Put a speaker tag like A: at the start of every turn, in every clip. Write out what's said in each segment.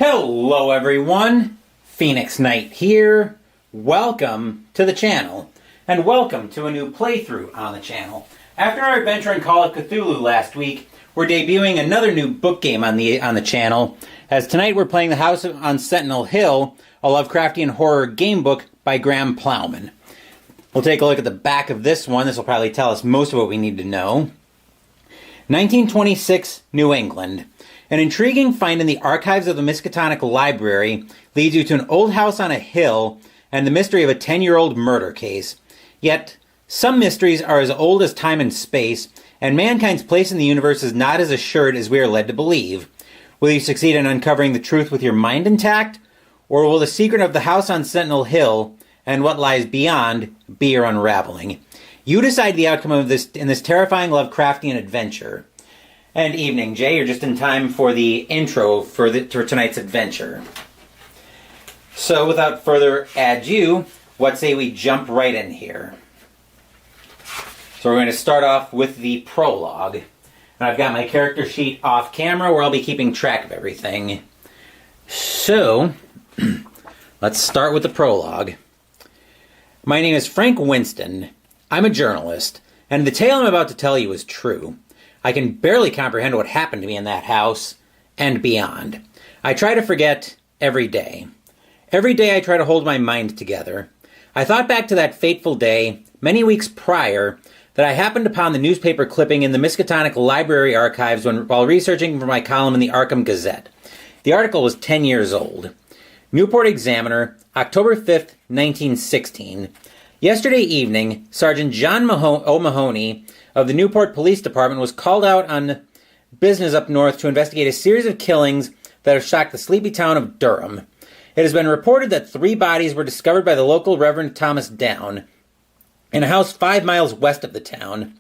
A: Hello everyone, Phoenix Knight here. Welcome to the channel, and welcome to a new playthrough on the channel. After our adventure in Call of Cthulhu last week, we're debuting another new book game on the channel, as tonight we're playing The House on Sentinel Hill, a Lovecraftian horror game book by Graham Plowman. We'll take a look at the back of this one. This will probably tell us most of what we need to know. 1926, New England. An intriguing find in the archives of the Miskatonic Library leads you to an old house on a hill and the mystery of a 10-year-old murder case. Yet, some mysteries are as old as time and space, and mankind's place in the universe is not as assured as we are led to believe. Will you succeed in uncovering the truth with your mind intact? Or will the secret of the house on Sentinel Hill and what lies beyond be your unraveling? You decide the outcome of this in this terrifying Lovecraftian adventure. And evening, Jay. You're just in time for the intro for tonight's adventure. So, without further ado, what say we jump right in here? So we're going to start off with the prologue. And I've got my character sheet off camera where I'll be keeping track of everything. So, let's start with the prologue. My name is Frank Winston. I'm a journalist, and the tale I'm about to tell you is true. I can barely comprehend what happened to me in that house and beyond. I try to forget every day. Every day I try to hold my mind together. I thought back to that fateful day, many weeks prior, that I happened upon the newspaper clipping in the Miskatonic Library archives while researching for my column in the Arkham Gazette. The article was 10 years old. Newport Examiner, October 5th, 1916. Yesterday evening, Sergeant John O'Mahony of the Newport Police Department was called out on business up north to investigate a series of killings that have shocked the sleepy town of Durham. It has been reported that 3 bodies were discovered by the local Reverend Thomas Down in a house 5 miles west of the town.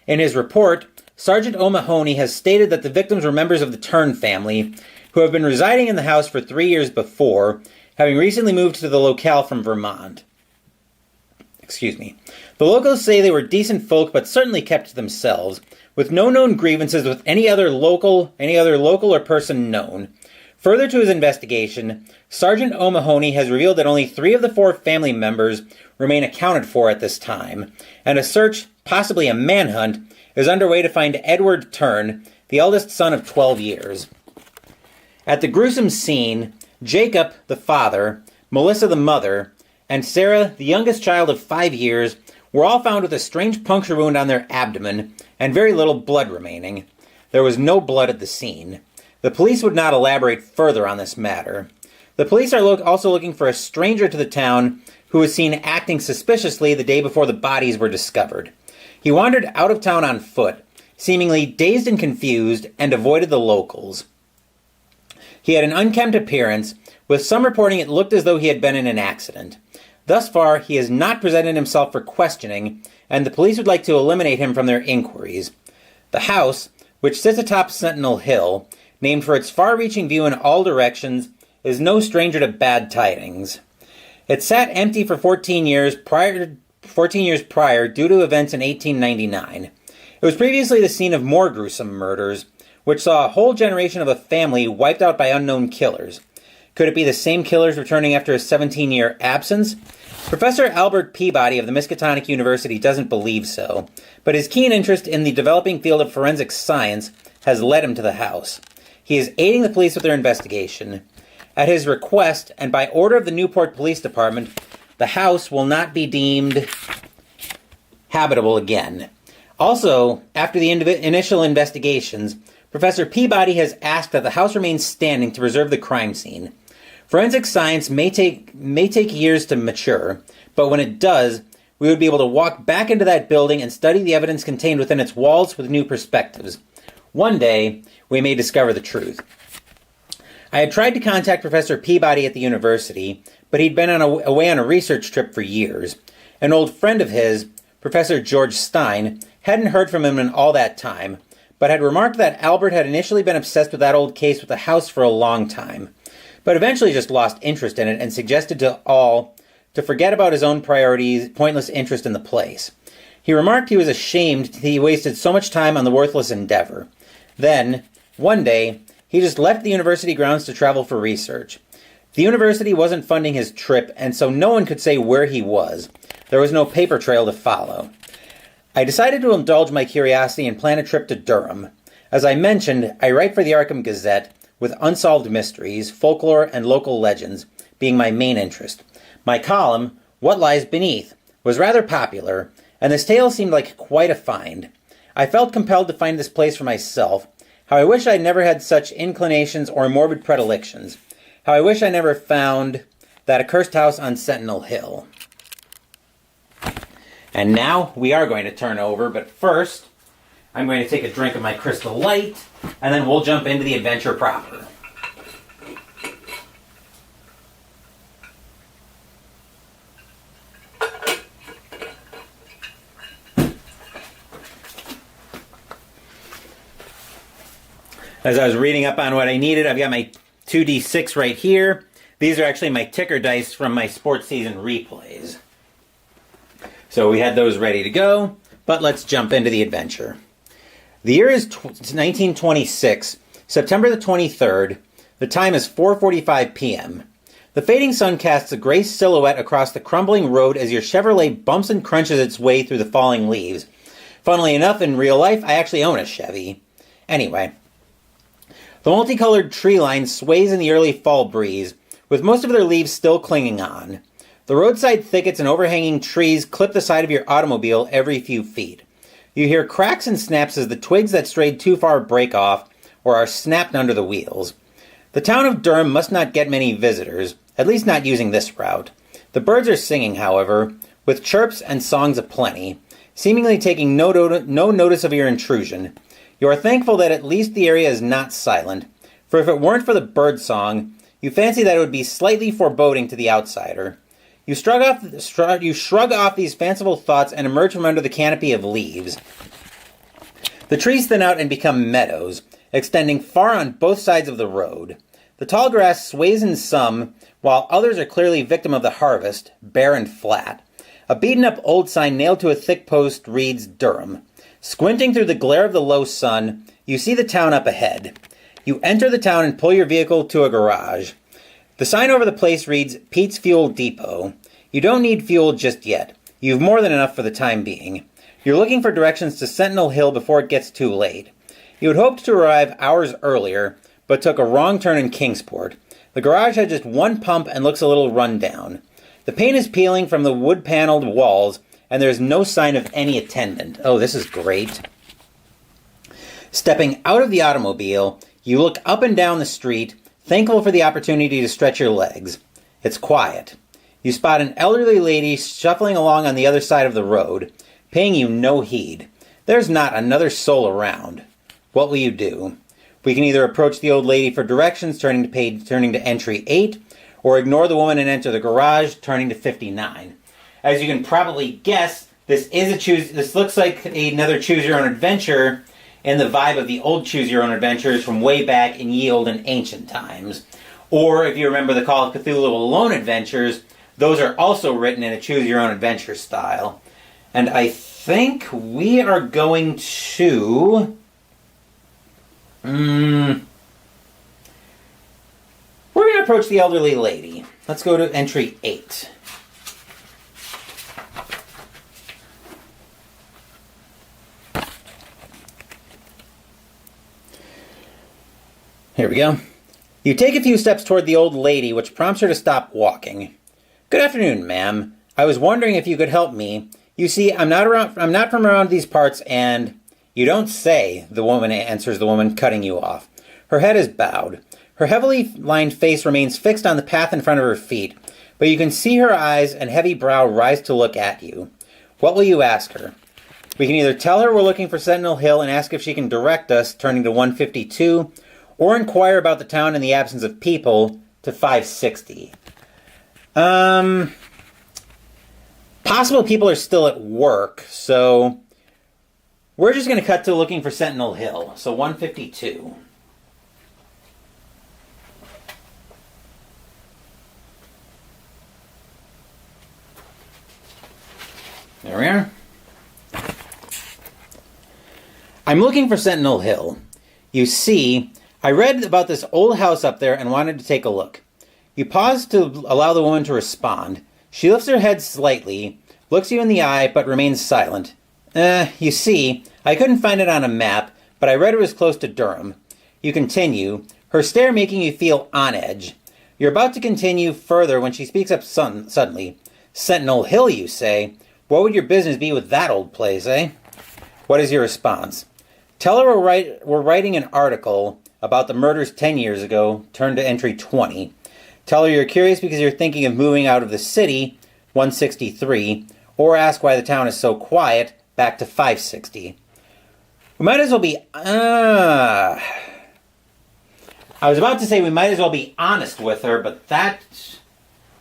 A: In his report, Sergeant O'Mahony has stated that the victims were members of the Turn family, who have been residing in the house for 3 years before, having recently moved to the locale from Vermont. The locals say they were decent folk, but certainly kept to themselves, with no known grievances with any other local or person known. Further to his investigation, Sergeant O'Mahony has revealed that only 3 of the 4 family members remain accounted for at this time, and a search, possibly a manhunt, is underway to find Edward Turn, the eldest son of 12 years. At the gruesome scene, Jacob, the father, Melissa, the mother, and Sarah, the youngest child of 5 years, were all found with a strange puncture wound on their abdomen and very little blood remaining. There was no blood at the scene. The police would not elaborate further on this matter. The police are also looking for a stranger to the town who was seen acting suspiciously the day before the bodies were discovered. He wandered out of town on foot, seemingly dazed and confused, and avoided the locals. He had an unkempt appearance, with some reporting it looked as though he had been in an accident. Thus far, he has not presented himself for questioning, and the police would like to eliminate him from their inquiries. The house, which sits atop Sentinel Hill, named for its far-reaching view in all directions, is no stranger to bad tidings. It sat empty for 14 years prior due to events in 1899. It was previously the scene of more gruesome murders, which saw a whole generation of a family wiped out by unknown killers. Could it be the same killers returning after a 17-year absence? Professor Albert Peabody of the Miskatonic University doesn't believe so, but his keen interest in the developing field of forensic science has led him to the house. He is aiding the police with their investigation. At his request, and by order of the Newport Police Department, the house will not be deemed habitable again. Also, after the initial investigations, Professor Peabody has asked that the house remain standing to preserve the crime scene. Forensic science may take years to mature, but when it does, we would be able to walk back into that building and study the evidence contained within its walls with new perspectives. One day, we may discover the truth. I had tried to contact Professor Peabody at the university, but he'd been away on a research trip for years. An old friend of his, Professor George Stein, hadn't heard from him in all that time, but had remarked that Albert had initially been obsessed with that old case with the house for a long time, but eventually just lost interest in it and suggested to all to forget about his own priorities, pointless interest in the place. He remarked he was ashamed he wasted so much time on the worthless endeavor. Then, one day, He just left the university grounds to travel for research. The university wasn't funding his trip, and so no one could say where he was. There was no paper trail to follow. I decided to indulge my curiosity and plan a trip to Durham. As I mentioned, I write for the Arkham Gazette, with unsolved mysteries, folklore, and local legends being my main interest. My column, What Lies Beneath, was rather popular, and this tale seemed like quite a find. I felt compelled to find this place for myself. How I wish I'd never had such inclinations or morbid predilections. How I wish I never found that accursed house on Sentinel Hill. And now we are going to turn over, but first I'm going to take a drink of my Crystal Light, and then we'll jump into the adventure proper. As I was reading up on what I needed, I've got my 2d6 right here. These are actually my ticker dice from my sports season replays. So we had those ready to go, but let's jump into the adventure. The year is 1926, September the 23rd. The time is 4:45 p.m. The fading sun casts a gray silhouette across the crumbling road as your Chevrolet bumps and crunches its way through the falling leaves. Funnily enough, in real life, I actually own a Chevy. Anyway, the multicolored tree line sways in the early fall breeze, with most of their leaves still clinging on. The roadside thickets and overhanging trees clip the side of your automobile every few feet. You hear cracks and snaps as the twigs that strayed too far break off or are snapped under the wheels. The town of Durham must not get many visitors, at least not using this route. The birds are singing, however, with chirps and songs aplenty, seemingly taking no notice of your intrusion. You are thankful that at least the area is not silent, for if it weren't for the bird song, you fancy that it would be slightly foreboding to the outsider. You shrug off these fanciful thoughts and emerge from under the canopy of leaves. The trees thin out and become meadows, extending far on both sides of the road. The tall grass sways in some, while others are clearly victim of the harvest, bare and flat. A beaten-up old sign nailed to a thick post reads Durham. Squinting through the glare of the low sun, you see the town up ahead. You enter the town and pull your vehicle to a garage. The sign over the place reads Pete's Fuel Depot. You don't need fuel just yet. You've more than enough for the time being. You're looking for directions to Sentinel Hill before it gets too late. You had hoped to arrive hours earlier, but took a wrong turn in Kingsport. The garage had just one pump and looks a little run down. The paint is peeling from the wood-paneled walls, and there's no sign of any attendant. Oh, this is great. Stepping out of the automobile, you look up and down the street, thankful for the opportunity to stretch your legs. It's quiet. You spot an elderly lady shuffling along on the other side of the road, paying you no heed. There's not another soul around. What will you do? We can either approach the old lady for directions, turning to entry 8, or ignore the woman and enter the garage, turning to 59. As you can probably guess, this looks like another Choose Your Own Adventure in the vibe of the old Choose Your Own Adventures from way back in ye olden ancient times. Or if you remember the Call of Cthulhu Alone adventures, those are also written in a Choose Your Own Adventure style. And I think we are going to... we're going to approach the elderly lady. Let's go to entry 8. Here we go. You take a few steps toward the old lady, which prompts her to stop walking. Good afternoon, ma'am. I was wondering if you could help me. You see, I'm not from around these parts, and... You don't say, answers the woman, cutting you off. Her head is bowed. Her heavily lined face remains fixed on the path in front of her feet, but you can see her eyes and heavy brow rise to look at you. What will you ask her? We can either tell her we're looking for Sentinel Hill and ask if she can direct us, turning to 152, or inquire about the town in the absence of people, to 560. Possible people are still at work, so we're just going to cut to looking for Sentinel Hill. So 152. There we are. I'm looking for Sentinel Hill. You see, I read about this old house up there and wanted to take a look. You pause to allow the woman to respond. She lifts her head slightly, looks you in the eye, but remains silent. You see, I couldn't find it on a map, but I read it was close to Durham. You continue, her stare making you feel on edge. You're about to continue further when she speaks up suddenly. Sentinel Hill, you say? What would your business be with that old place, eh? What is your response? Tell her we're writing an article about the murders 10 years ago, turn to entry 20. Tell her you're curious because you're thinking of moving out of the city, 163, or ask why the town is so quiet, back to 560. We might as well be... I was about to say we might as well be honest with her, but that...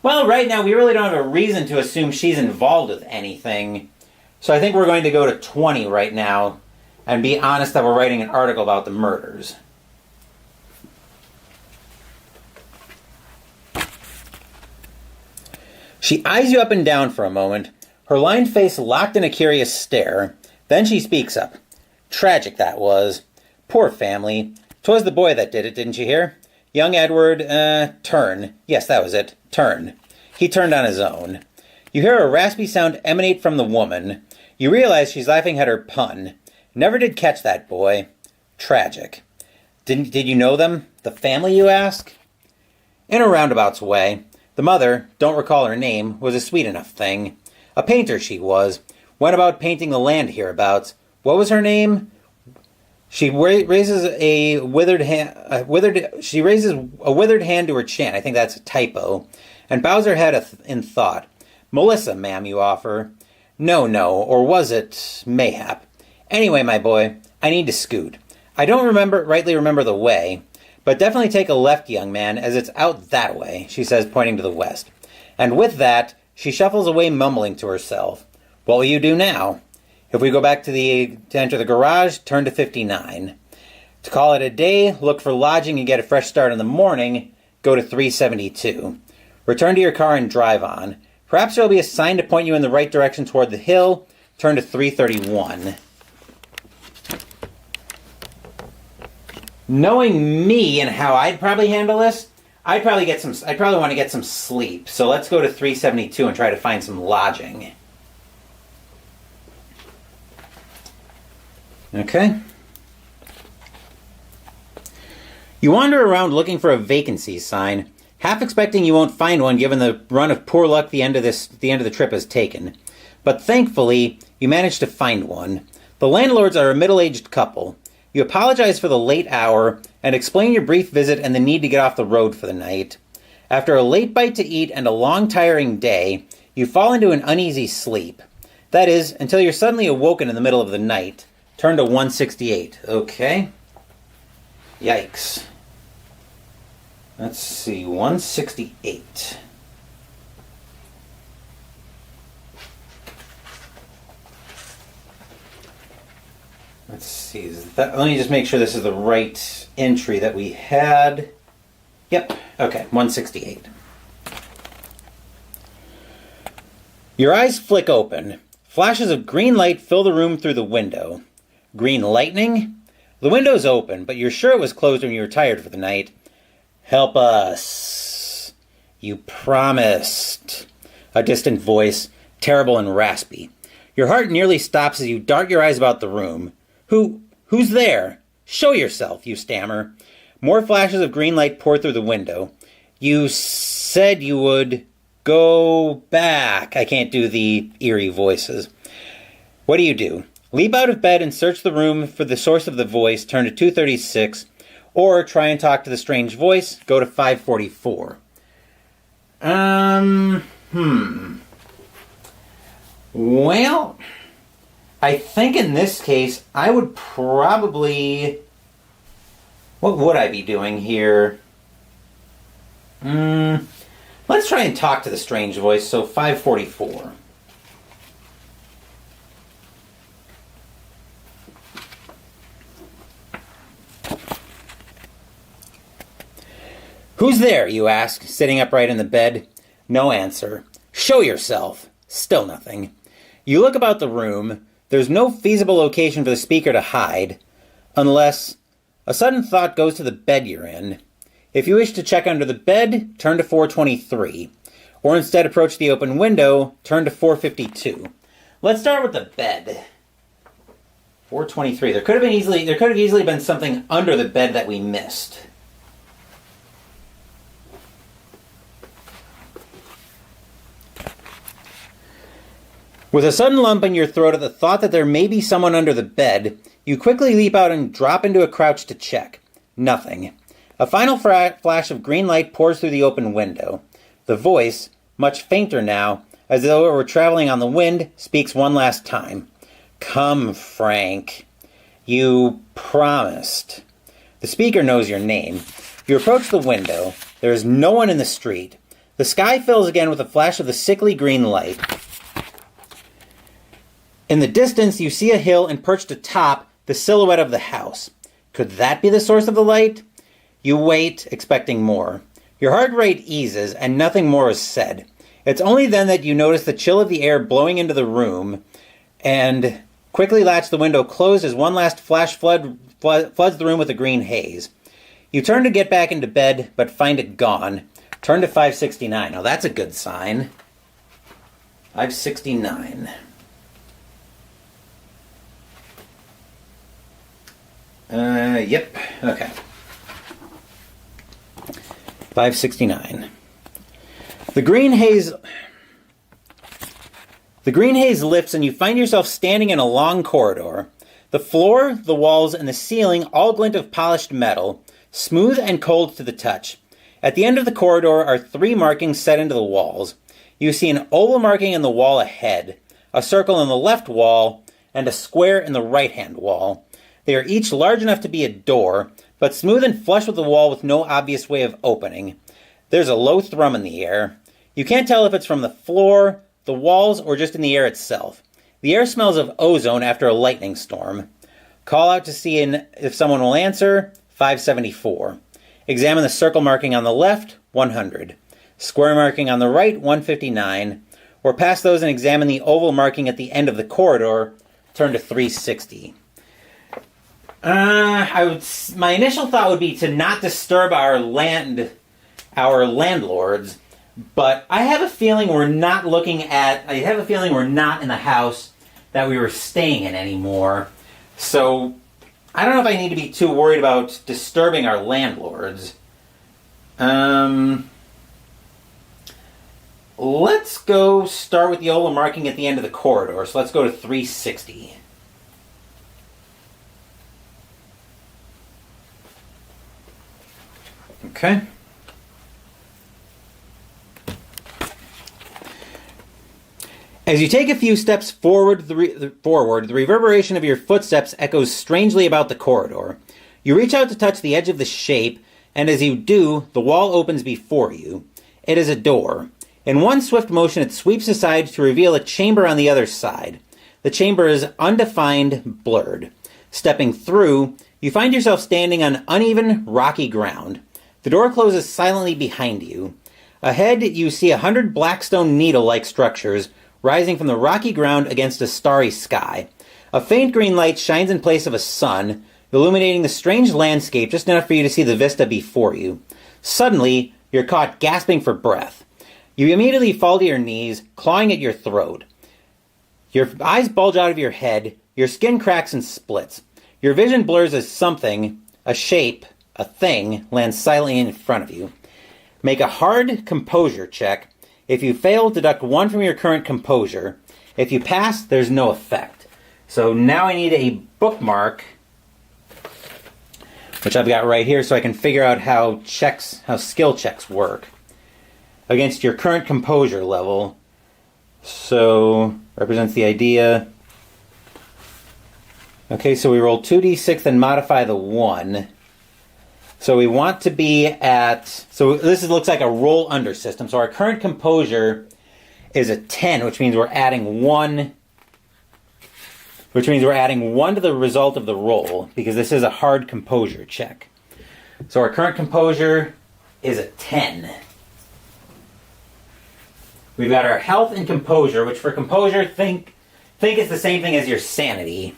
A: Well, right now we really don't have a reason to assume she's involved with anything. So I think we're going to go to 20 right now and be honest that we're writing an article about the murders. She eyes you up and down for a moment, her lined face locked in a curious stare. Then she speaks up. Tragic, that was. Poor family. 'Twas the boy that did it, didn't you hear? Young Edward, Turn. Yes, that was it. Turn. He turned on his own. You hear a raspy sound emanate from the woman. You realize she's laughing at her pun. Never did catch that boy. Tragic. Did you know them? The family, you ask? In a roundabout's way. The mother, don't recall her name, was a sweet enough thing. A painter she was. Went about painting the land hereabouts. What was her name? She raises a withered hand to her chin. I think that's a typo. And bows her head in thought. Melissa, ma'am, you offer. No, or was it mayhap? Anyway, my boy, I need to scoot. I don't rightly remember the way, but definitely take a left, young man, as it's out that way, she says, pointing to the west. And with that, she shuffles away, mumbling to herself. What will you do now? If we go back to enter the garage, turn to 59. To call it a day, look for lodging and get a fresh start in the morning, go to 372. Return to your car and drive on. Perhaps there will be a sign to point you in the right direction toward the hill, turn to 331. Knowing me and how I'd probably handle this, I'd probably want to get some sleep. So let's go to 372 and try to find some lodging. Okay. You wander around looking for a vacancy sign, half expecting you won't find one given the run of poor luck the end of the trip has taken. But thankfully, you manage to find one. The landlords are a middle-aged couple. You apologize for the late hour and explain your brief visit and the need to get off the road for the night. After a late bite to eat and a long, tiring day, you fall into an uneasy sleep. That is, until you're suddenly awoken in the middle of the night. Turn to 168. Okay. Yikes. Let's see, 168. Let's see, let me just make sure this is the right entry that we had. Yep, okay, 168. Your eyes flick open. Flashes of green light fill the room through the window. Green lightning? The window's open, but you're sure it was closed when you retired for the night. Help us. You promised. A distant voice, terrible and raspy. Your heart nearly stops as you dart your eyes about the room. Who's there? Show yourself, you stammer. More flashes of green light pour through the window. You said you would go back. I can't do the eerie voices. What do? Leap out of bed and search the room for the source of the voice, turn to 236, or try and talk to the strange voice, go to 544. Well, I think in this case, I would probably... What would I be doing here? Let's try and talk to the strange voice, so 544. Who's there, you ask, sitting upright in the bed. No answer. Show yourself. Still nothing. You look about the room. There's no feasible location for the speaker to hide, unless A sudden thought goes to the bed you're in. If you wish to check under the bed, turn to 423. Or instead approach the open window, turn to 452. Let's start with the bed. 423. There could have easily been something under the bed that we missed. With a sudden lump in your throat at the thought that there may be someone under the bed, you quickly leap out and drop into a crouch to check. Nothing. A final flash of green light pours through the open window. The voice, much fainter now, as though it were traveling on the wind, speaks one last time. Come, Frank. You promised. The speaker knows your name. You approach the window. There is no one in the street. The sky fills again with a flash of the sickly green light. In the distance, you see a hill and perched atop the silhouette of the house. Could that be the source of the light? You wait, expecting more. Your heart rate eases, and nothing more is said. It's only then that you notice the chill of the air blowing into the room, and quickly latch the window closed as one last flash floods the room with a green haze. You turn to get back into bed, but find it gone. Turn to 569. Now that's a good sign. 569. Yep. Okay. 569. The green haze lifts and you find yourself standing in a long corridor. The floor, the walls, and the ceiling all glint of polished metal, smooth and cold to the touch. At the end of the corridor are 3 markings set into the walls. You see an oval marking in the wall ahead, a circle in the left wall, and a square in the right-hand wall. They are each large enough to be a door, but smooth and flush with the wall with no obvious way of opening. There's a low thrum in the air. You can't tell if it's from the floor, the walls, or just in the air itself. The air smells of ozone after a lightning storm. Call out to see if someone will answer, 574. Examine the circle marking on the left, 100. Square marking on the right, 159. Or pass those and examine the oval marking at the end of the corridor, turn to 360. My initial thought would be to not disturb our landlords, but I have a feeling we're not in the house that we were staying in anymore. So I don't know if I need to be too worried about disturbing our landlords. Let's go start with the oval marking at the end of the corridor. So let's go to 360. Okay. As you take a few steps forward, the reverberation of your footsteps echoes strangely about the corridor. You reach out to touch the edge of the shape, and as you do, the wall opens before you. It is a door. In one swift motion, it sweeps aside to reveal a chamber on the other side. The chamber is undefined, blurred. Stepping through, you find yourself standing on uneven, rocky ground. The door closes silently behind you. Ahead, you see 100 blackstone needle-like structures rising from the rocky ground against a starry sky. A faint green light shines in place of a sun, illuminating the strange landscape just enough for you to see the vista before you. Suddenly, you're caught gasping for breath. You immediately fall to your knees, clawing at your throat. Your eyes bulge out of your head, your skin cracks and splits. Your vision blurs as something, a shape, a thing, lands silently in front of you. Make a hard composure check. If you fail, deduct 1 from your current composure. If you pass, there's no effect. So now I need a bookmark, which I've got right here, so I can figure out how skill checks work against your current composure level. So represents the idea. Okay, so we roll 2d6 and modify the 1. So we want to be at, so this looks like a roll under system. So our current composure is a 10, which means we're adding 1 to the result of the roll, because this is a hard composure check. So our current composure is a 10. We've got our health and composure, which for composure, think it's the same thing as your sanity.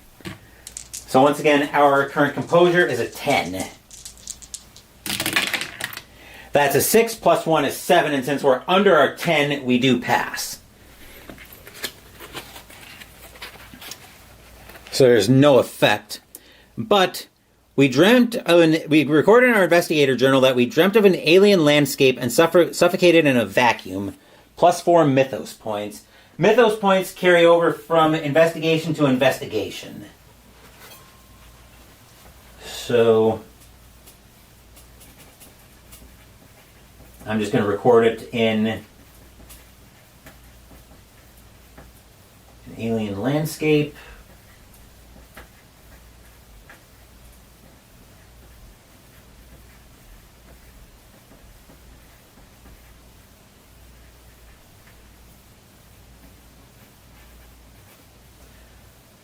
A: So once again, our current composure is a 10. That's a 6 plus 1 is 7, and since we're under our 10, we do pass. So there's no effect. But we recorded in our investigator journal that we dreamt of an alien landscape and suffocated in a vacuum. Plus 4 mythos points. Mythos points carry over from investigation to investigation. So I'm just going to record it in an alien landscape.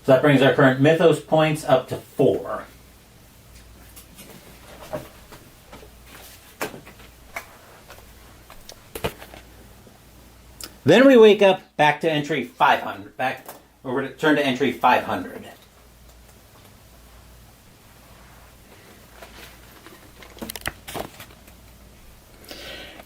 A: So that brings our current mythos points up to 4. Then we wake up back to entry 500. We're going to turn to entry 500.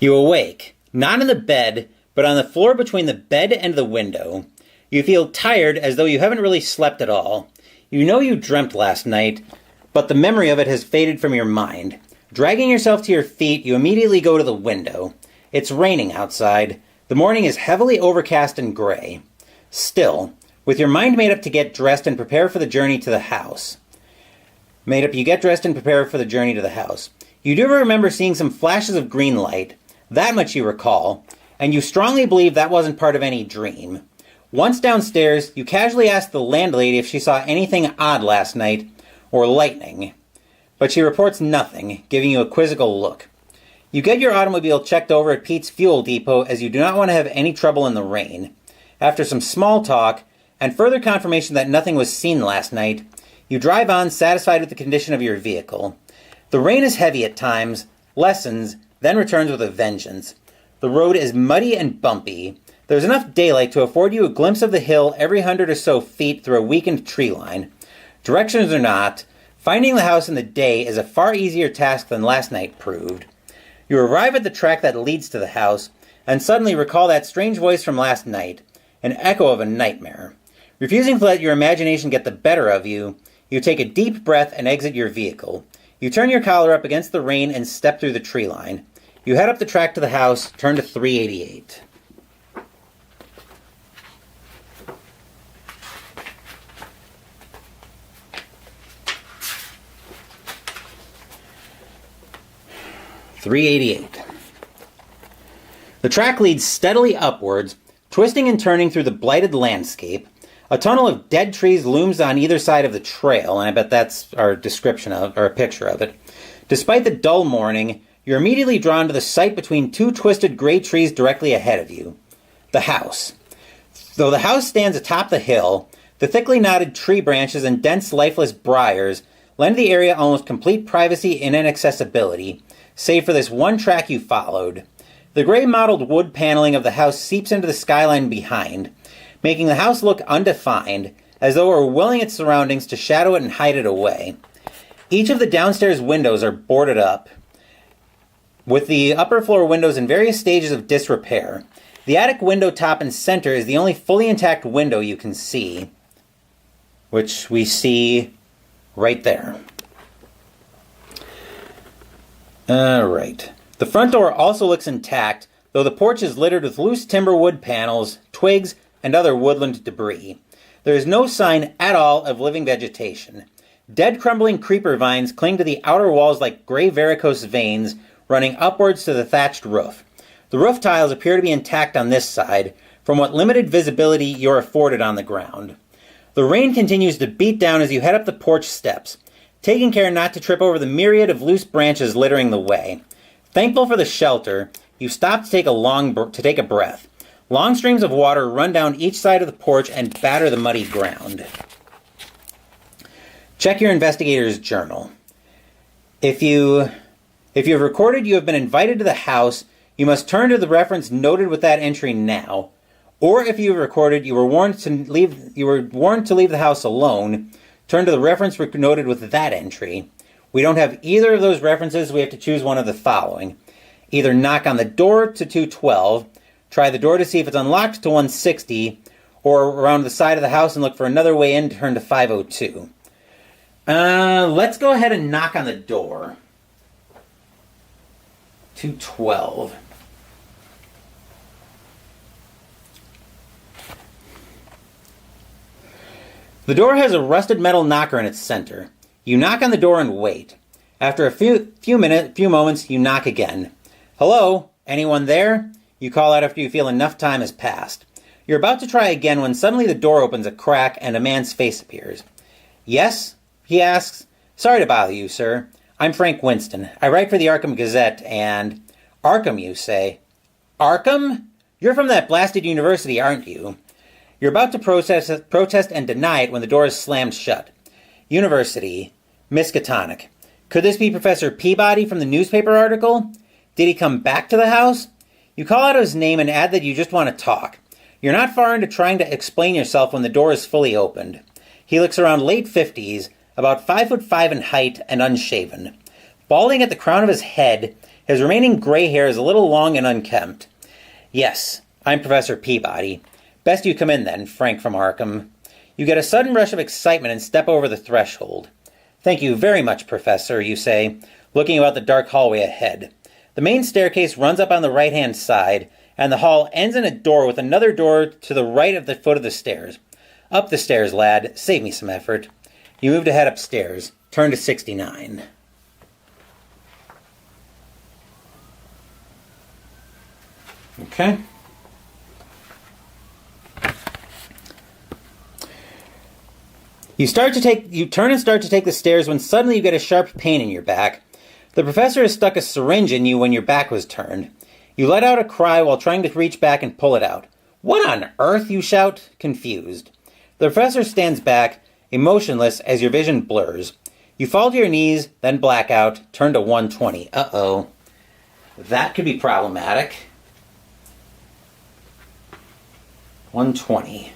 A: You awake, not in the bed, but on the floor between the bed and the window. You feel tired, as though you haven't really slept at all. You know you dreamt last night, but the memory of it has faded from your mind. Dragging yourself to your feet, you immediately go to the window. It's raining outside. The morning is heavily overcast and gray. Still, with your mind made up to get dressed and prepare for the journey to the house. You get dressed and prepare for the journey to the house. You do remember seeing some flashes of green light. That much you recall, and you strongly believe that wasn't part of any dream. Once downstairs, you casually ask the landlady if she saw anything odd last night, or lightning. But she reports nothing, giving you a quizzical look. You get your automobile checked over at Pete's fuel depot as you do not want to have any trouble in the rain. After some small talk, and further confirmation that nothing was seen last night, you drive on satisfied with the condition of your vehicle. The rain is heavy at times, lessens, then returns with a vengeance. The road is muddy and bumpy. There's enough daylight to afford you a glimpse of the hill every 100 or so feet through a weakened tree line. Directions or not, finding the house in the day is a far easier task than last night proved. You arrive at the track that leads to the house, and suddenly recall that strange voice from last night, an echo of a nightmare. Refusing to let your imagination get the better of you, you take a deep breath and exit your vehicle. You turn your collar up against the rain and step through the tree line. You head up the track to the house, turn to 388. The track leads steadily upwards, twisting and turning through the blighted landscape. A tunnel of dead trees looms on either side of the trail, and I bet that's our description of, or a picture of it. Despite the dull morning, you're immediately drawn to the sight between two twisted gray trees directly ahead of you. The house. Though the house stands atop the hill, the thickly knotted tree branches and dense, lifeless briars lend the area almost complete privacy and inaccessibility, save for this one track you followed. The gray mottled wood paneling of the house seeps into the skyline behind, making the house look undefined, as though it were willing its surroundings to shadow it and hide it away. Each of the downstairs windows are boarded up, with the upper floor windows in various stages of disrepair. The attic window top and center is the only fully intact window you can see, which we see right there. Alright. The front door also looks intact, though the porch is littered with loose timber wood panels, twigs, and other woodland debris. There is no sign at all of living vegetation. Dead crumbling creeper vines cling to the outer walls like gray varicose veins running upwards to the thatched roof. The roof tiles appear to be intact on this side, from what limited visibility you're afforded on the ground. The rain continues to beat down as you head up the porch steps, taking care not to trip over the myriad of loose branches littering the way. Thankful for the shelter, you stop to take a breath. Long streams of water run down each side of the porch and batter the muddy ground. Check your investigator's journal. If you have recorded you have been invited to the house, you must turn to the reference noted with that entry now. Or if you have recorded you were warned to leave the house alone, Turn to the reference noted with that entry. We don't have either of those references. We have to choose one of the following. Either knock on the door to 212, try the door to see if it's unlocked to 160, or around the side of the house and look for another way in to turn to 502. Let's go ahead and knock on the door. 212. The door has a rusted metal knocker in its center. You knock on the door and wait. After a few moments, you knock again. Hello? Anyone there? You call out after you feel enough time has passed. You're about to try again when suddenly the door opens a crack and a man's face appears. Yes? He asks. Sorry to bother you, sir. I'm Frank Winston. I write for the Arkham Gazette and... Arkham, you say. Arkham? You're from that blasted university, aren't you? You're about to protest and deny it when the door is slammed shut. University. Miskatonic. Could this be Professor Peabody from the newspaper article? Did he come back to the house? You call out his name and add that you just want to talk. You're not far into trying to explain yourself when the door is fully opened. He looks around late 50s, about 5'5" in height and unshaven. Balding at the crown of his head, his remaining gray hair is a little long and unkempt. Yes, I'm Professor Peabody. Best you come in then, Frank from Arkham. You get a sudden rush of excitement and step over the threshold. Thank you very much, Professor, you say, looking about the dark hallway ahead. The main staircase runs up on the right-hand side, and the hall ends in a door with another door to the right of the foot of the stairs. Up the stairs, lad. Save me some effort. You move to head upstairs. Turn to 69. Okay. You turn and start to take the stairs when suddenly you get a sharp pain in your back. The professor has stuck a syringe in you when your back was turned. You let out a cry while trying to reach back and pull it out. What on earth, you shout, confused. The professor stands back, emotionless as your vision blurs. You fall to your knees, then black out, turn to 120. Uh-oh. That could be problematic. 120.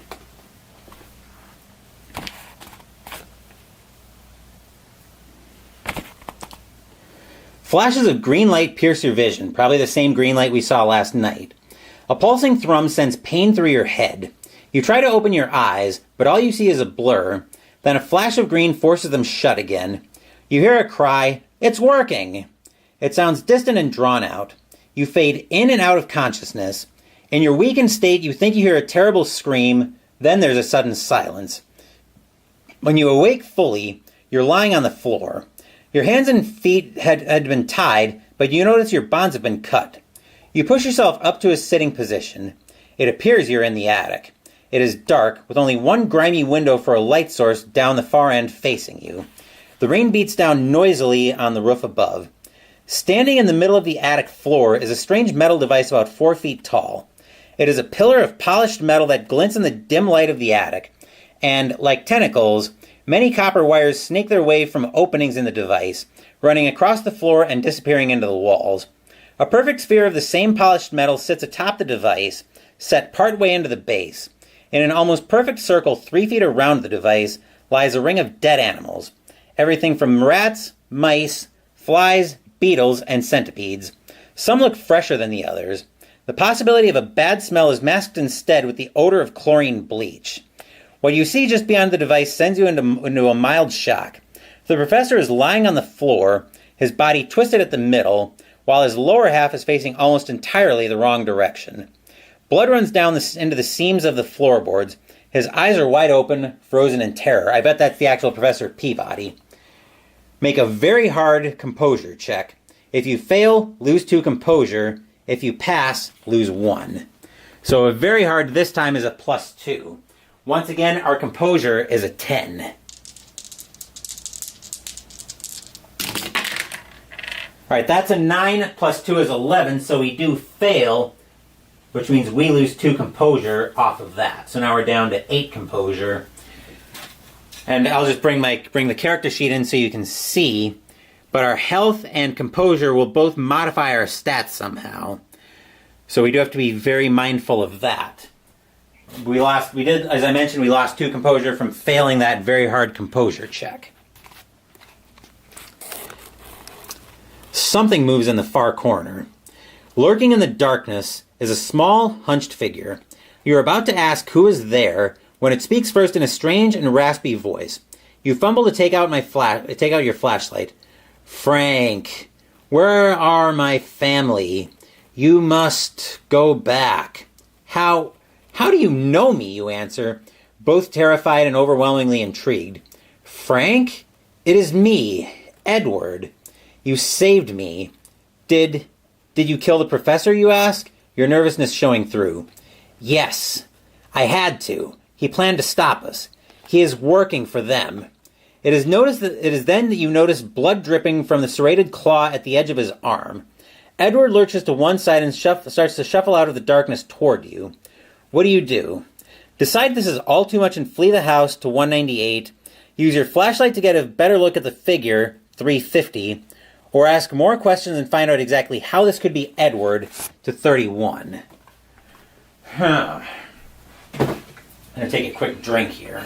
A: Flashes of green light pierce your vision, probably the same green light we saw last night. A pulsing thrum sends pain through your head. You try to open your eyes, but all you see is a blur. Then a flash of green forces them shut again. You hear a cry, "It's working!" It sounds distant and drawn out. You fade in and out of consciousness. In your weakened state, you think you hear a terrible scream, then there's a sudden silence. When you awake fully, you're lying on the floor. Your hands and feet had been tied, but you notice your bonds have been cut. You push yourself up to a sitting position. It appears you're in the attic. It is dark, with only one grimy window for a light source down the far end facing you. The rain beats down noisily on the roof above. Standing in the middle of the attic floor is a strange metal device about 4 feet tall. It is a pillar of polished metal that glints in the dim light of the attic, and, like tentacles, many copper wires snake their way from openings in the device, running across the floor and disappearing into the walls. A perfect sphere of the same polished metal sits atop the device, set partway into the base. In an almost perfect circle 3 feet around the device lies a ring of dead animals. Everything from rats, mice, flies, beetles, and centipedes. Some look fresher than the others. The possibility of a bad smell is masked instead with the odor of chlorine bleach. What you see just beyond the device sends you into a mild shock. The professor is lying on the floor, his body twisted at the middle, while his lower half is facing almost entirely the wrong direction. Blood runs down into the seams of the floorboards. His eyes are wide open, frozen in terror. I bet that's the actual Professor Peabody. Make a very hard composure check. If you fail, lose 2 composure. If you pass, lose 1. So a very hard this time is a +2. Once again, our composure is a 10. Alright, that's a 9 plus 2 is 11, so we do fail, which means we lose 2 composure off of that. So now we're down to 8 composure. And I'll just bring the character sheet in so you can see, but our health and composure will both modify our stats somehow. So we do have to be very mindful of that. as I mentioned, we lost 2 composure from failing that very hard composure check. Something moves in the far corner. Lurking in the darkness is a small, hunched figure. You are about to ask who is there when it speaks first in a strange and raspy voice. You fumble to take out your flashlight. Frank, where are my family? You must go back. How do you know me? You answer, both terrified and overwhelmingly intrigued. Frank, it is me, Edward. You saved me. Did you kill the professor, you ask? Your nervousness showing through. Yes, I had to. He planned to stop us. He is working for them. It is then that you notice blood dripping from the serrated claw at the edge of his arm. Edward lurches to one side and starts to shuffle out of the darkness toward you. What do? Decide this is all too much and flee the house to 198. Use your flashlight to get a better look at the figure, 350, or ask more questions and find out exactly how this could be Edward, to 31. I'm going to take a quick drink here.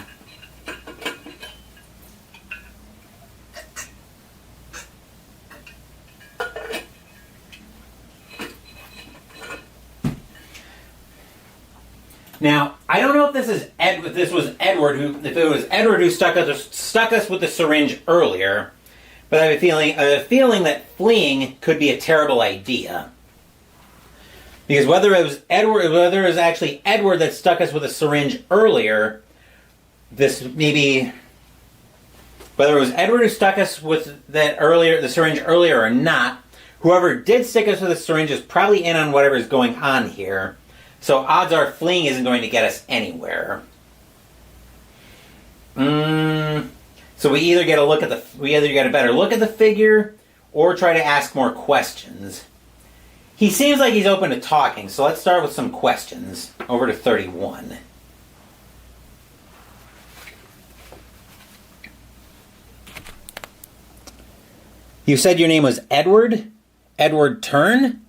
A: Now, I don't know if this is if it was Edward who stuck us with the syringe earlier, but I have a feeling that fleeing could be a terrible idea. Because whether it was actually Edward that stuck us with a syringe earlier, whether it was Edward who stuck us with the syringe earlier or not, whoever did stick us with a syringe is probably in on whatever is going on here. So odds are fleeing isn't going to get us anywhere. So we either get a better look at the figure, or try to ask more questions. He seems like he's open to talking, so let's start with some questions. Over to 31. You said your name was Edward? Edward Turn?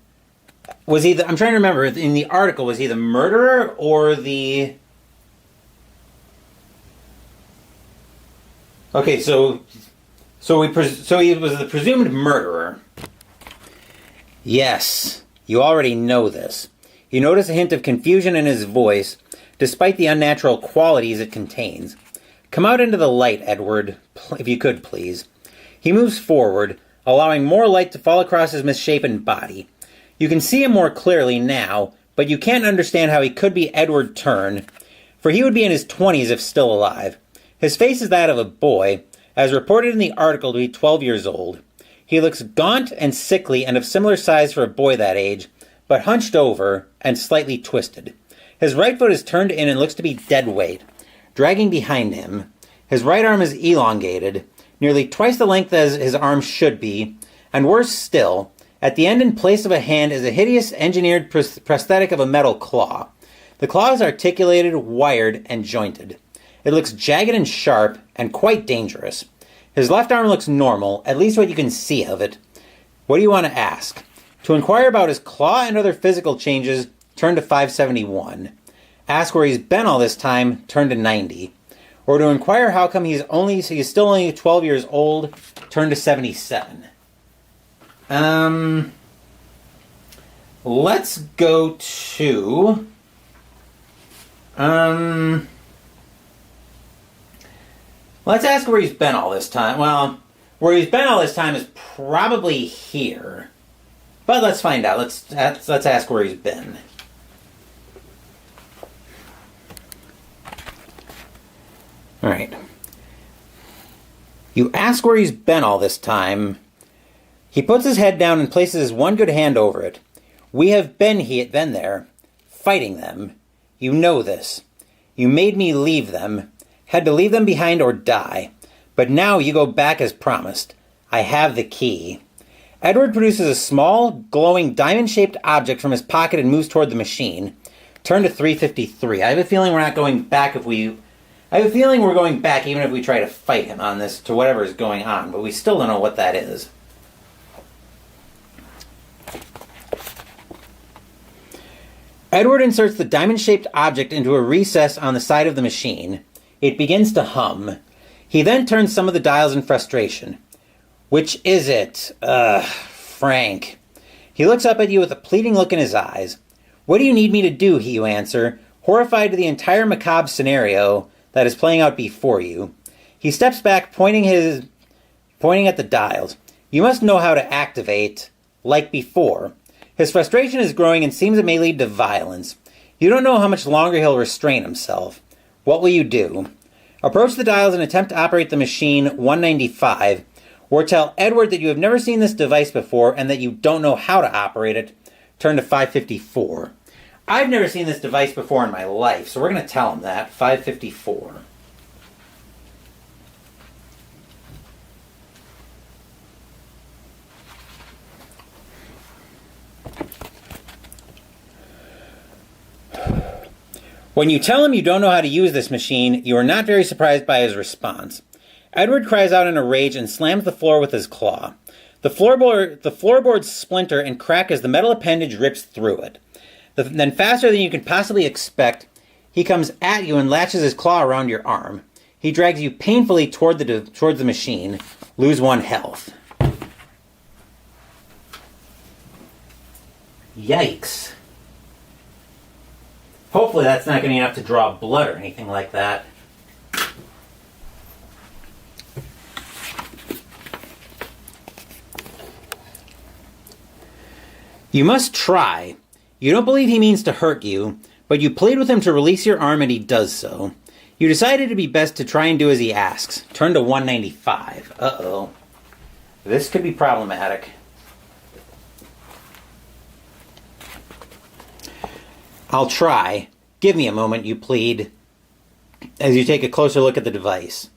A: Was he I'm trying to remember, in the article, was he the murderer or the... Okay, so he was the presumed murderer. Yes, you already know this. You notice a hint of confusion in his voice, despite the unnatural qualities it contains. Come out into the light, Edward, if you could, please. He moves forward, allowing more light to fall across his misshapen body. You can see him more clearly now, but you can't understand how he could be Edward Turn, for he would be in his 20s if still alive. His face is that of a boy, as reported in the article to be 12 years old. He looks gaunt and sickly and of similar size for a boy that age, but hunched over and slightly twisted. His right foot is turned in and looks to be dead weight, dragging behind him. His right arm is elongated, nearly twice the length as his arm should be, and worse still, at the end in place of a hand is a hideous engineered prosthetic of a metal claw. The claw is articulated, wired, and jointed. It looks jagged and sharp, and quite dangerous. His left arm looks normal, at least what you can see of it. What do you want to ask? To inquire about his claw and other physical changes, turn to 571. Ask where he's been all this time, turn to 90. Or to inquire how come he's still only 12 years old, turn to 77. Let's go to... Let's ask where he's been all this time. Well, where he's been all this time is probably here. But let's find out. Let's ask where he's been. All right. You ask where he's been all this time. He puts his head down and places his one good hand over it. We have been there, fighting them. You know this. You made me leave them. Had to leave them behind or die. But now you go back as promised. I have the key. Edward produces a small, glowing, diamond-shaped object from his pocket and moves toward the machine. Turn to 353. I have a feeling we're not going back I have a feeling we're going back even if we try to fight him on this to whatever is going on, but we still don't know what that is. Edward inserts the diamond-shaped object into a recess on the side of the machine. It begins to hum. He then turns some of the dials in frustration. Which is it? Frank. He looks up at you with a pleading look in his eyes. What do you need me to do, you answer, horrified to the entire macabre scenario that is playing out before you. He steps back, pointing at the dials. You must know how to activate, like before. His frustration is growing and seems it may lead to violence. You don't know how much longer he'll restrain himself. What will you do? Approach the dials and attempt to operate the machine 195, or tell Edward that you have never seen this device before and that you don't know how to operate it. Turn to 554. I've never seen this device before in my life, so we're going to tell him that. 554. When you tell him you don't know how to use this machine, you are not very surprised by his response. Edward cries out in a rage and slams the floor with his claw. The floorboards splinter and crack as the metal appendage rips through it. Then, faster than you can possibly expect, he comes at you and latches his claw around your arm. He drags you painfully towards the machine. Lose 1 health. Yikes. Hopefully that's not going to be enough to draw blood or anything like that. You must try. You don't believe he means to hurt you, but you plead with him to release your arm and he does so. You decided it'd be best to try and do as he asks. Turn to 195. Uh-oh. This could be problematic. I'll try. Give me a moment, you plead, as you take a closer look at the device.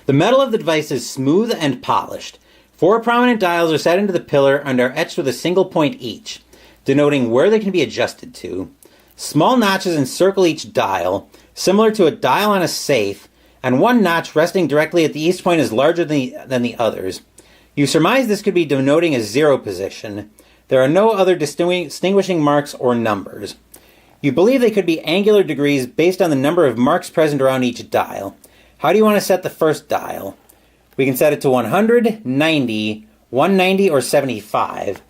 A: The metal of the device is smooth and polished. 4 prominent dials are set into the pillar and are etched with a single point each, denoting where they can be adjusted to. Small notches encircle each dial, similar to a dial on a safe, and one notch resting directly at the east point is larger than the others. You surmise this could be denoting a 0 position. There are no other distinguishing marks or numbers. You believe they could be angular degrees based on the number of marks present around each dial. How do you want to set the first dial? We can set it to 100, 90, 190, or 75.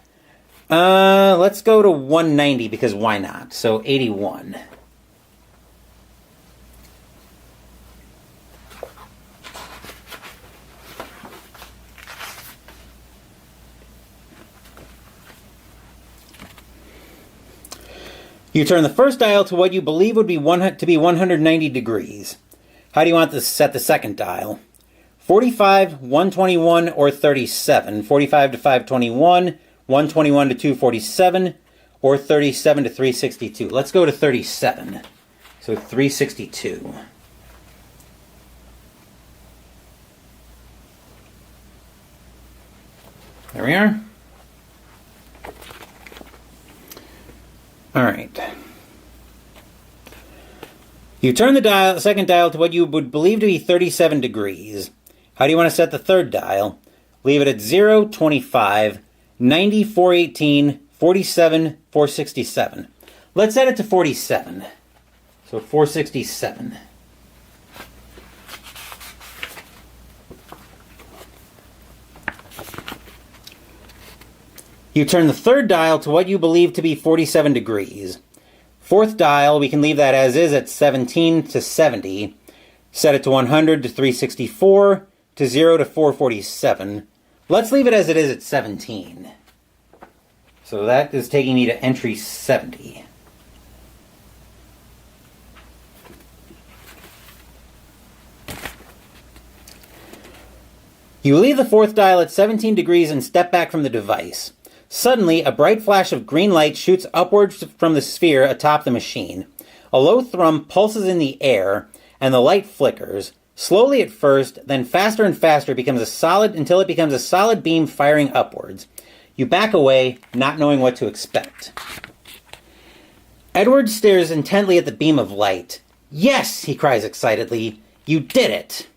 A: Let's go to 190 because why not? So 81. You turn the first dial to what you believe would be 190 degrees. How do you want to set the second dial? 45, 121, or 37. 45 to 521, 121 to 247, or 37 to 362. Let's go to 37. So 362. There we are. All right. You turn the second dial to what you would believe to be 37 degrees. How do you want to set the third dial? Leave it at 0, 25, 90, 418, 47, 467. Let's set it to 47. So 467. You turn the third dial to what you believe to be 47 degrees. Fourth dial, we can leave that as is at 17 to 70. Set it to 100 to 364, to 0 to 447. Let's leave it as it is at 17. So that is taking me to entry 70. You leave the fourth dial at 17 degrees and step back from the device. Suddenly, a bright flash of green light shoots upwards from the sphere atop the machine. A low thrum pulses in the air, and the light flickers. Slowly at first, then faster and faster until it becomes a solid beam firing upwards. You back away, not knowing what to expect. Edward stares intently at the beam of light. "Yes!" he cries excitedly. "You did it!"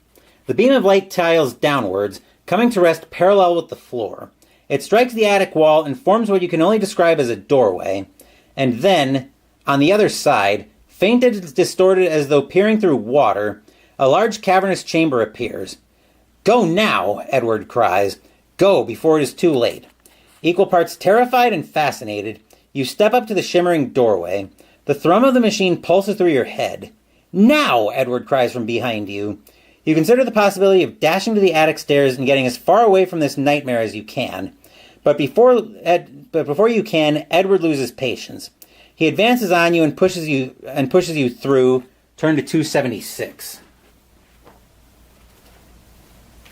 A: The beam of light tiles downwards, coming to rest parallel with the floor. It strikes the attic wall and forms what you can only describe as a doorway. and then, on the other side, faint and distorted as though peering through water, a large cavernous chamber appears. "Go now," Edward cries. "Go, before it is too late." Equal parts terrified and fascinated, you step up to the shimmering doorway. The thrum of the machine pulses through your head. "Now!" Edward cries from behind you. You consider the possibility of dashing to the attic stairs and getting as far away from this nightmare as you can. But before you can, Edward loses patience. He advances on you and pushes you through. Turn to 276.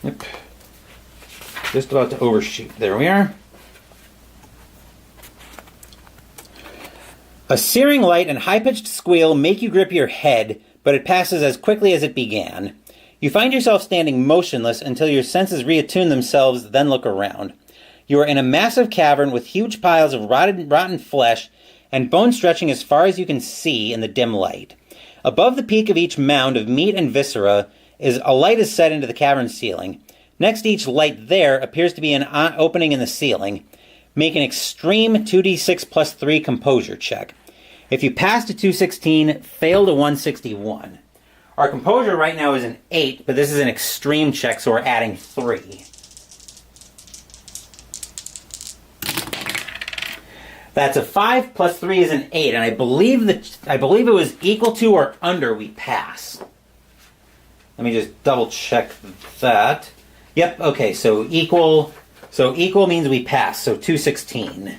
A: Yep. Just about to overshoot. There we are. A searing light and high-pitched squeal make you grip your head, but it passes as quickly as it began. You find yourself standing motionless until your senses reattune themselves, then look around. You are in a massive cavern with huge piles of rotten flesh and bones stretching as far as you can see in the dim light. Above the peak of each mound of meat and viscera, a light is set into the cavern ceiling. Next to each light there appears to be an opening in the ceiling. Make an extreme 2d6 plus 3 composure check. If you pass to 216, fail to 161. Our composure right now is an 8, but this is an extreme check, so we're adding 3. That's a 5 plus 3 is an 8, and I believe it was equal to or under we pass. Let me just double check that. Yep, okay, so equal means we pass, so 216.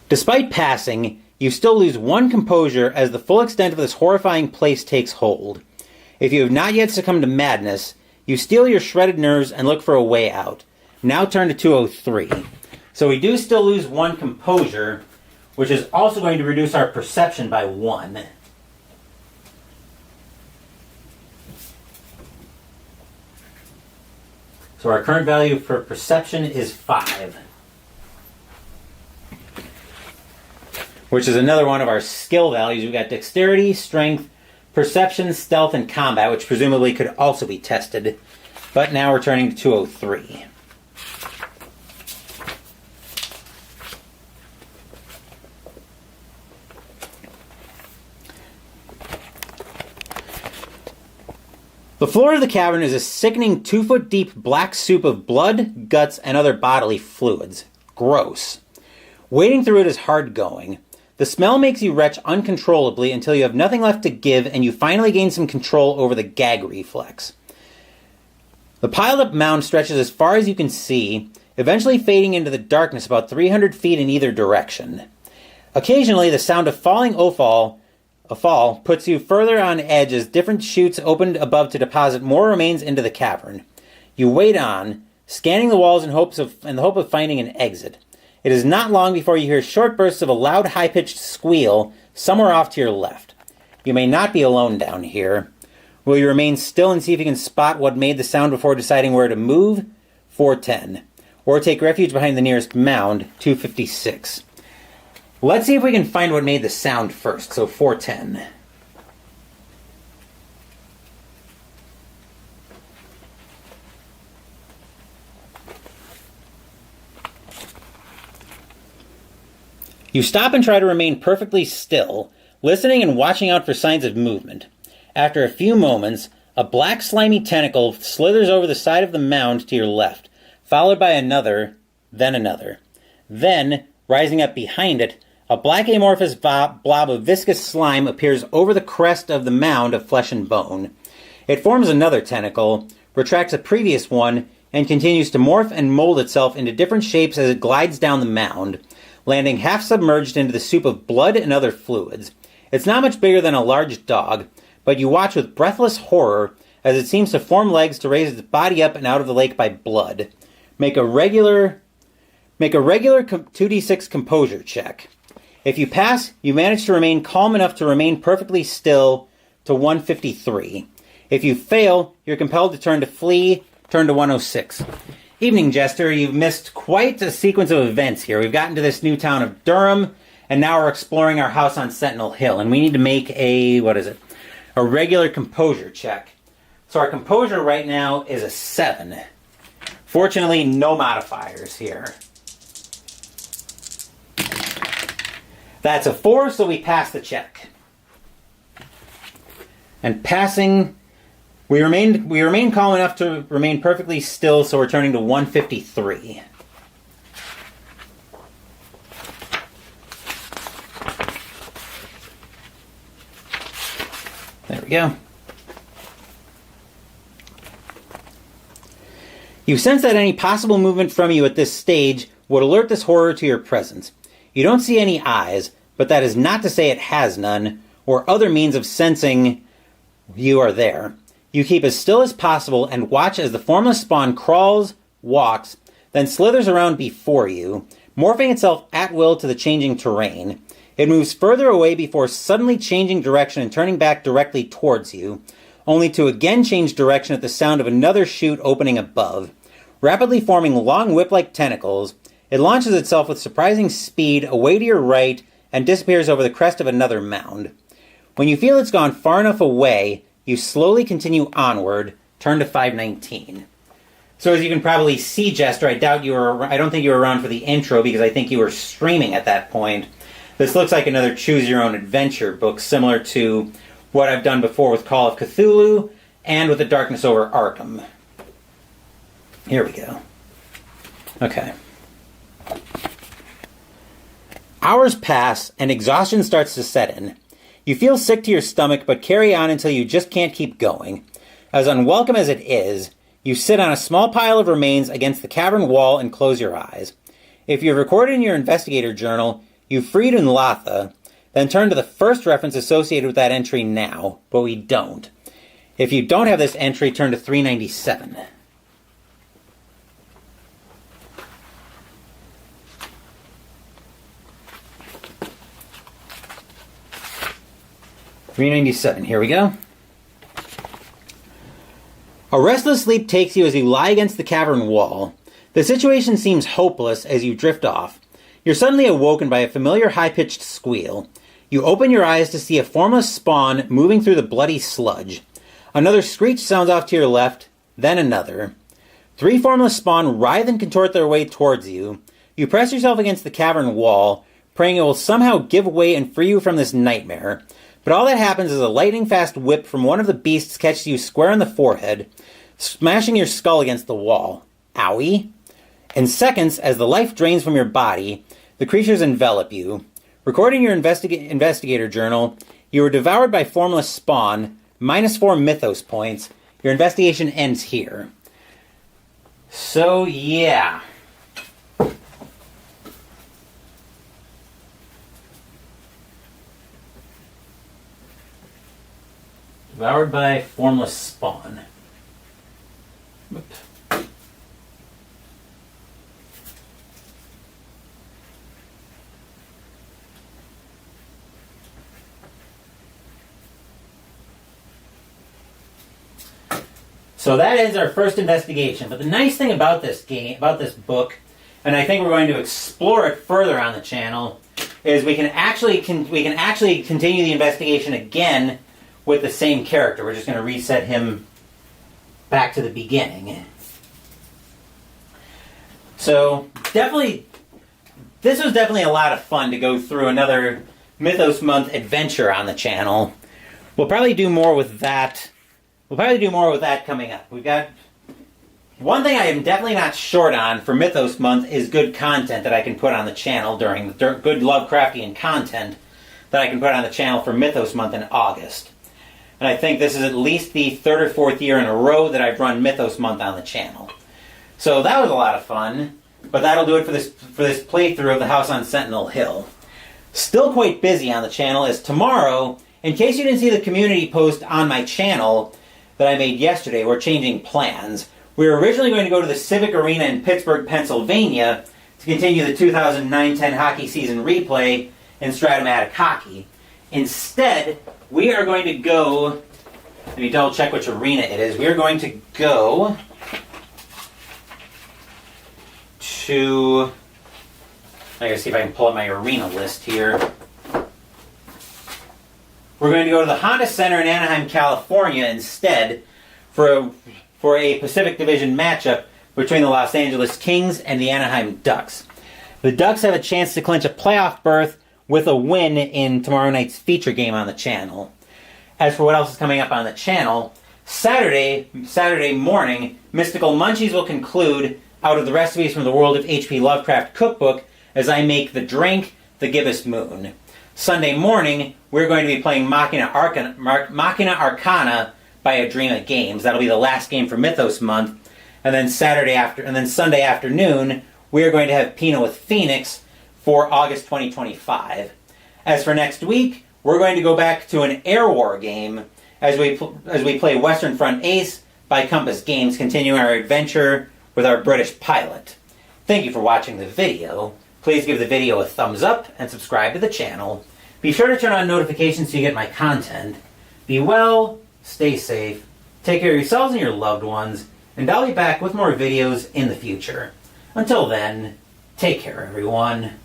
A: Despite passing, you still lose 1 composure as the full extent of this horrifying place takes hold. If you have not yet succumbed to madness, you steel your shredded nerves and look for a way out. Now turn to 203. So we do still lose 1 composure, which is also going to reduce our perception by 1. So our current value for perception is 5. Which is another one of our skill values. We've got dexterity, strength, perception, stealth, and combat, which presumably could also be tested. But now we're turning to 203. The floor of the cavern is a sickening 2-foot-deep black soup of blood, guts, and other bodily fluids. Gross. Wading through it is hard going. The smell makes you retch uncontrollably until you have nothing left to give and you finally gain some control over the gag reflex. The piled-up mound stretches as far as you can see, eventually fading into the darkness about 300 feet in either direction. Occasionally, the sound of falling a fall puts you further on edge as different chutes opened above to deposit more remains into the cavern. You wade on, scanning the walls in the hope of finding an exit. It is not long before you hear short bursts of a loud, high-pitched squeal somewhere off to your left. You may not be alone down here. Will you remain still and see if you can spot what made the sound before deciding where to move? 410. Or take refuge behind the nearest mound, 256. Let's see if we can find what made the sound first, so 410. You stop and try to remain perfectly still, listening and watching out for signs of movement. After a few moments, a black slimy tentacle slithers over the side of the mound to your left, followed by another, then another. Then, rising up behind it, a black amorphous blob of viscous slime appears over the crest of the mound of flesh and bone. It forms another tentacle, retracts a previous one, and continues to morph and mold itself into different shapes as it glides down the mound, landing half submerged into the soup of blood and other fluids. It's not much bigger than a large dog, but you watch with breathless horror as it seems to form legs to raise its body up and out of the lake by blood. Make a regular 2d6 composure check. If you pass, you manage to remain calm enough to remain perfectly still to 153. If you fail, you're compelled to turn to 106. Evening, Jester. You've missed quite a sequence of events here. We've gotten to this new town of Durham, and now we're exploring our house on Sentinel Hill, and we need to make a regular composure check. So our composure right now is a 7. Fortunately, no modifiers here. That's a 4, so we pass the check. And passing, we remain calm enough to remain perfectly still, so we're turning to 153. There we go. You sense that any possible movement from you at this stage would alert this horror to your presence. You don't see any eyes, but that is not to say it has none, or other means of sensing you are there. You keep as still as possible and watch as the formless spawn crawls, walks, then slithers around before you, morphing itself at will to the changing terrain. It moves further away before suddenly changing direction and turning back directly towards you, only to again change direction at the sound of another chute opening above. Rapidly forming long whip-like tentacles, it launches itself with surprising speed away to your right and disappears over the crest of another mound. When you feel it's gone far enough away, you slowly continue onward, turn to 519. So as you can probably see, Jester, I don't think you were around for the intro because I think you were streaming at that point. This looks like another choose-your-own-adventure book, similar to what I've done before with Call of Cthulhu and with The Darkness Over Arkham. Here we go. Okay. Hours pass, and exhaustion starts to set in. You feel sick to your stomach, but carry on until you just can't keep going. As unwelcome as it is, you sit on a small pile of remains against the cavern wall and close your eyes. If you've recorded in your investigator journal, you've freed Unlatha, then turn to the first reference associated with that entry now, but we don't. If you don't have this entry, turn to 397. Here we go. A restless sleep takes you as you lie against the cavern wall. The situation seems hopeless as you drift off. You're suddenly awoken by a familiar high-pitched squeal. You open your eyes to see a formless spawn moving through the bloody sludge. Another screech sounds off to your left, then another. 3 formless spawn writhe and contort their way towards you. You press yourself against the cavern wall, praying it will somehow give way and free you from this nightmare. But all that happens is a lightning-fast whip from one of the beasts catches you square in the forehead, smashing your skull against the wall. Owie. In seconds, as the life drains from your body, the creatures envelop you. Recording your investigator journal, you were devoured by formless spawn, -4 mythos points. Your investigation ends here. So, yeah. Devoured by formless spawn. Whoop. So that is our first investigation. But the nice thing about this game, about this book, and I think we're going to explore it further on the channel, is we can actually continue the investigation again with the same character. We're just going to reset him back to the beginning. So, this was definitely a lot of fun to go through another Mythos Month adventure on the channel. We'll probably do more with that. Coming up. We've got one thing I am definitely not short on for Mythos Month is good content that I can put on the channel good Lovecraftian content that I can put on the channel for Mythos Month in August. And I think this is at least the 3rd or 4th year in a row that I've run Mythos Month on the channel. So that was a lot of fun, but that'll do it for this playthrough of the house on Sentinel Hill. Still quite busy on the channel, as tomorrow, in case you didn't see the community post on my channel that I made yesterday, we're changing plans. We were originally going to go to the Civic Arena in Pittsburgh, Pennsylvania to continue the 2009-10 hockey season replay in Stratomatic Hockey. Instead, we are going to go, let me double check which arena it is. We are going to go to, I gotta see if I can pull up my arena list here. We're going to go to the Honda Center in Anaheim, California instead for a Pacific Division matchup between the Los Angeles Kings and the Anaheim Ducks. The Ducks have a chance to clinch a playoff berth with a win in tomorrow night's feature game on the channel. As for what else is coming up on the channel, Saturday morning, Mystical Munchies will conclude out of the recipes from the World of H.P. Lovecraft cookbook as I make the drink, the Gibbous Moon. Sunday morning, we're going to be playing Machina Arcana by Adrema Games. That'll be the last game for Mythos Month. And then Sunday afternoon, we're going to have Pinot with Phoenix for August 2025. As for next week, we're going to go back to an Air War game as we play Western Front Ace by Compass Games, continuing our adventure with our British pilot. Thank you for watching the video. Please give the video a thumbs up and subscribe to the channel. Be sure to turn on notifications so you get my content. Be well, stay safe, take care of yourselves and your loved ones, and I'll be back with more videos in the future. Until then, take care everyone.